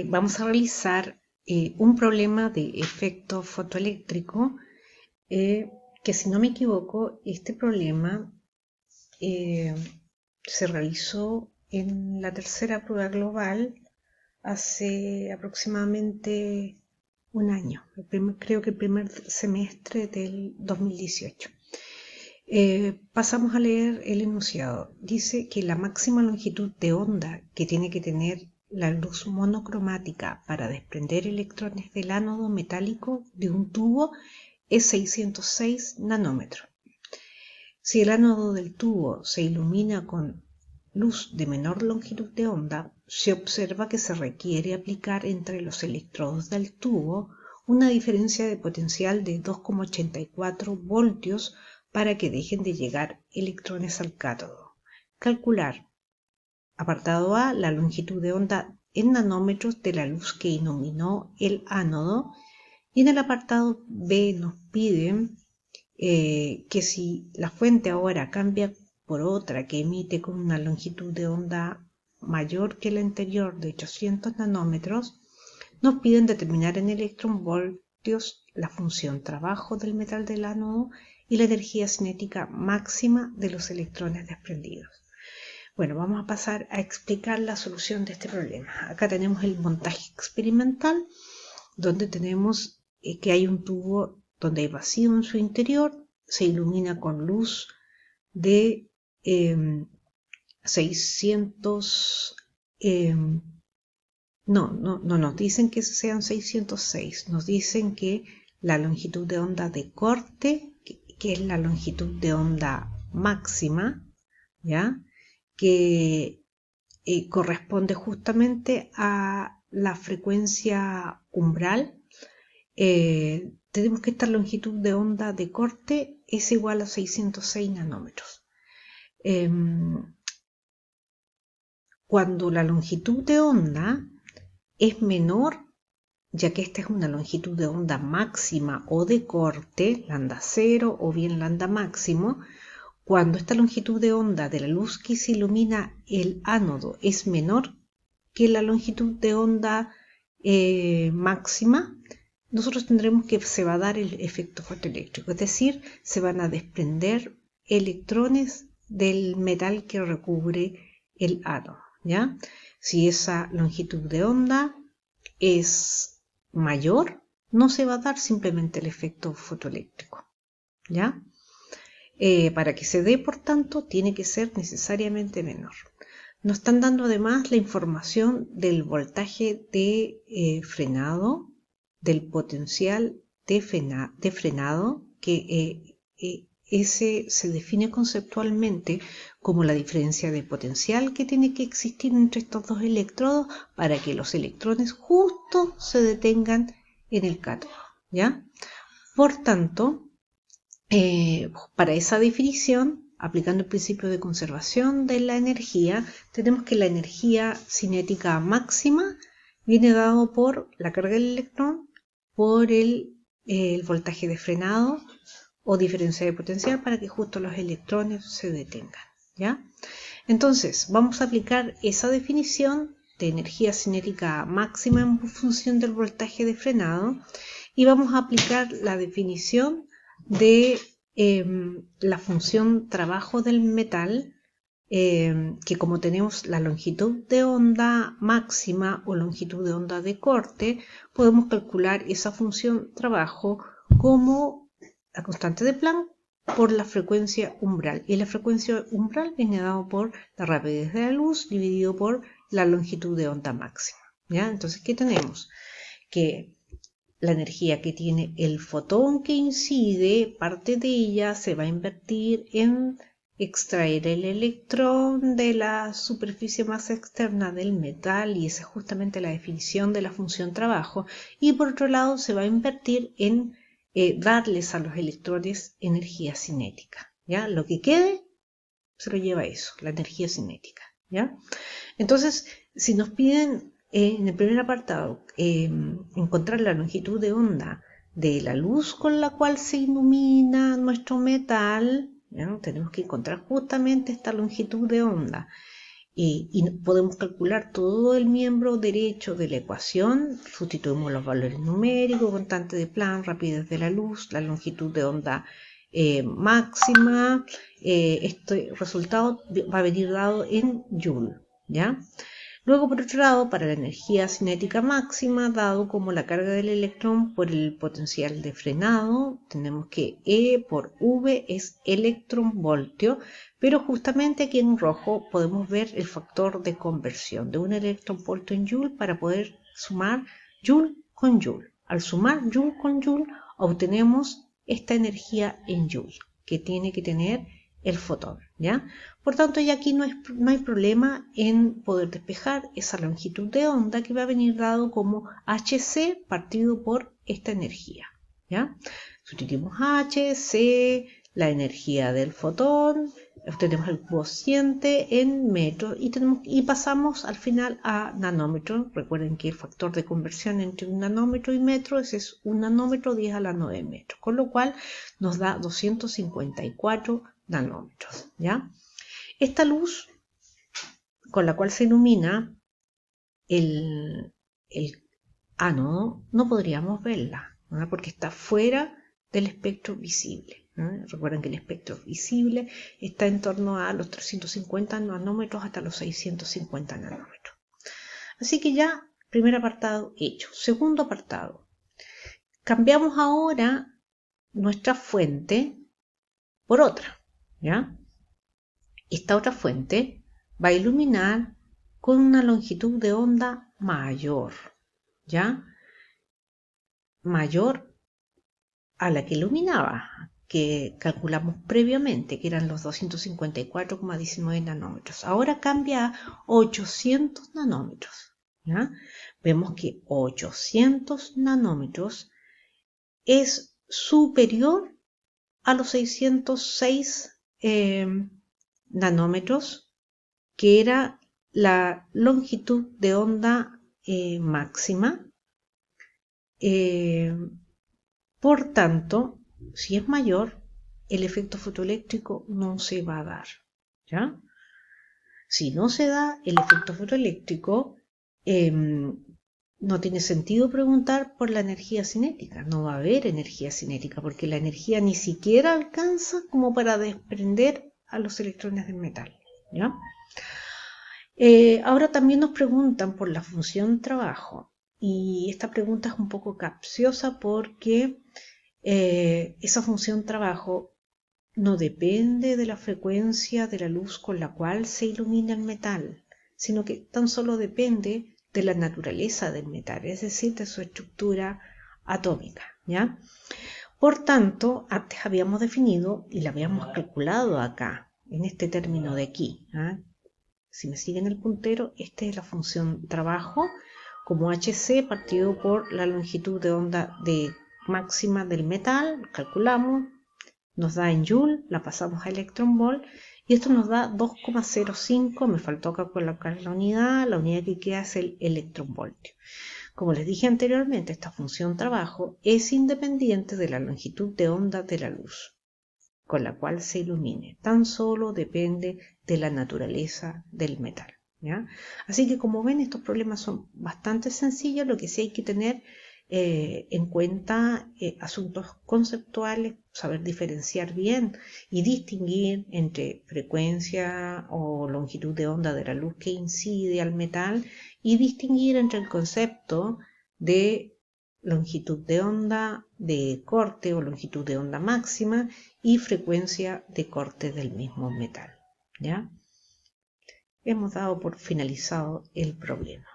Vamos a realizar un problema de efecto fotoeléctrico que, si no me equivoco, este problema eh, se realizó en la tercera prueba global hace aproximadamente un año, creo que el primer semestre del 2018. Pasamos a leer el enunciado. Dice que la máxima longitud de onda que tiene que tener la luz monocromática para desprender electrones del ánodo metálico de un tubo es 606 nanómetros. Si el ánodo del tubo se ilumina con luz de menor longitud de onda, se observa que se requiere aplicar entre los electrodos del tubo una diferencia de potencial de 2,84 voltios para que dejen de llegar electrones al cátodo. Calcular, apartado A, la longitud de onda en nanómetros de la luz que iluminó el ánodo, y en el apartado B nos piden que si la fuente ahora cambia por otra que emite con una longitud de onda mayor que la anterior de 800 nanómetros, nos piden determinar en electronvoltios la función trabajo del metal del ánodo y la energía cinética máxima de los electrones desprendidos. Bueno, vamos a pasar a explicar la solución de este problema. Acá tenemos el montaje experimental, donde tenemos que hay un tubo donde hay vacío en su interior, se ilumina con luz de 600, no nos dicen que sean 606, nos dicen que la longitud de onda de corte, que es la longitud de onda máxima, ¿ya? Que corresponde justamente a la frecuencia umbral. Tenemos que esta longitud de onda de corte es igual a 606 nanómetros. Cuando la longitud de onda es menor, ya que esta es una longitud de onda máxima o de corte, lambda 0 o bien lambda máximo, cuando esta longitud de onda de la luz que se ilumina el ánodo es menor que la longitud de onda máxima, nosotros tendremos que se va a dar el efecto fotoeléctrico, es decir, se van a desprender electrones del metal que recubre el ánodo, ¿ya? Si esa longitud de onda es mayor, no se va a dar simplemente el efecto fotoeléctrico, ¿ya? Para que se dé, por tanto, tiene que ser necesariamente menor. Nos están dando además la información del voltaje de frenado, del potencial de frenado, que ese se define conceptualmente como la diferencia de potencial que tiene que existir entre estos dos electrodos para que los electrones justo se detengan en el cátodo, ¿ya? Por tanto, para esa definición, aplicando el principio de conservación de la energía, tenemos que la energía cinética máxima viene dado por la carga del electrón, por el voltaje de frenado o diferencia de potencial para que justo los electrones se detengan, ¿ya? Entonces, vamos a aplicar esa definición de energía cinética máxima en función del voltaje de frenado y vamos a aplicar la definición de la función trabajo del metal, que como tenemos la longitud de onda máxima o longitud de onda de corte, podemos calcular esa función trabajo como la constante de Planck por la frecuencia umbral. Y la frecuencia umbral viene dado por la rapidez de la luz dividido por la longitud de onda máxima, ¿ya? Entonces, ¿qué tenemos? Que la energía que tiene el fotón que incide, parte de ella se va a invertir en extraer el electrón de la superficie más externa del metal, y esa es justamente la definición de la función trabajo, y por otro lado se va a invertir en darles a los electrones energía cinética, ¿ya? Lo que quede se lo lleva eso, la energía cinética, ¿ya? Entonces, si nos piden en el primer apartado encontrar la longitud de onda de la luz con la cual se ilumina nuestro metal, ¿ya? Tenemos que encontrar justamente esta longitud de onda. y podemos calcular todo el miembro derecho de la ecuación, sustituimos los valores numéricos, constante de Planck, rapidez de la luz, la longitud de onda máxima. Este resultado va a venir dado en Joule, ¿ya? Luego, por otro lado, para la energía cinética máxima, dado como la carga del electrón por el potencial de frenado, tenemos que E por V es electronvoltio, pero justamente aquí en rojo podemos ver el factor de conversión de un electronvoltio en Joule para poder sumar Joule con Joule. Al sumar Joule con Joule, obtenemos esta energía en Joule, que tiene que tener el fotón, ¿ya? Por tanto, ya aquí no hay problema en poder despejar esa longitud de onda que va a venir dado como hc partido por esta energía, ¿ya? Sustituimos h, c, la energía del fotón, obtenemos el cociente en metros y pasamos al final a nanómetros. Recuerden que el factor de conversión entre un nanómetro y metro es un nanómetro 10 a la 9 metros, con lo cual nos da 254 nanómetros, ¿ya? Esta luz con la cual se ilumina el ánodo no podríamos verla, ¿no? Porque está fuera del espectro visible, ¿no? Recuerden que el espectro visible está en torno a los 350 nanómetros hasta los 650 nanómetros. Así que ya, primer apartado hecho. Segundo apartado, cambiamos ahora nuestra fuente por otra, ¿ya? Esta otra fuente va a iluminar con una longitud de onda mayor, ¿ya? Mayor a la que iluminaba, que calculamos previamente, que eran los 254,19 nanómetros. Ahora cambia a 800 nanómetros, ¿ya? Vemos que 800 nanómetros es superior a los 606 nanómetros, que era la longitud de onda máxima. Por tanto, si es mayor, el efecto fotoeléctrico no se va a dar, ¿ya? Si no se da el efecto fotoeléctrico, no tiene sentido preguntar por la energía cinética. No va a haber energía cinética porque la energía ni siquiera alcanza como para desprender a los electrones del metal, ¿ya? Ahora también nos preguntan por la función trabajo, y esta pregunta es un poco capciosa porque esa función trabajo no depende de la frecuencia de la luz con la cual se ilumina el metal, sino que tan solo depende de la naturaleza del metal, es decir, de su estructura atómica, ¿ya? Por tanto, antes habíamos definido y la habíamos calculado acá, en este término de aquí, ¿eh? Si me siguen el puntero, esta es la función trabajo como hc partido por la longitud de onda máxima del metal, calculamos, nos da en Joule, la pasamos a electronvolt y esto nos da 2,05, me faltó colocar la unidad que queda es el electronvoltio. Como les dije anteriormente, esta función trabajo es independiente de la longitud de onda de la luz con la cual se ilumine, tan solo depende de la naturaleza del metal, ¿ya? Así que como ven, estos problemas son bastante sencillos. Lo que sí hay que tener en cuenta asuntos conceptuales, saber diferenciar bien y distinguir entre frecuencia o longitud de onda de la luz que incide al metal y distinguir entre el concepto de longitud de onda de corte o longitud de onda máxima y frecuencia de corte del mismo metal, ¿ya? Hemos dado por finalizado el problema.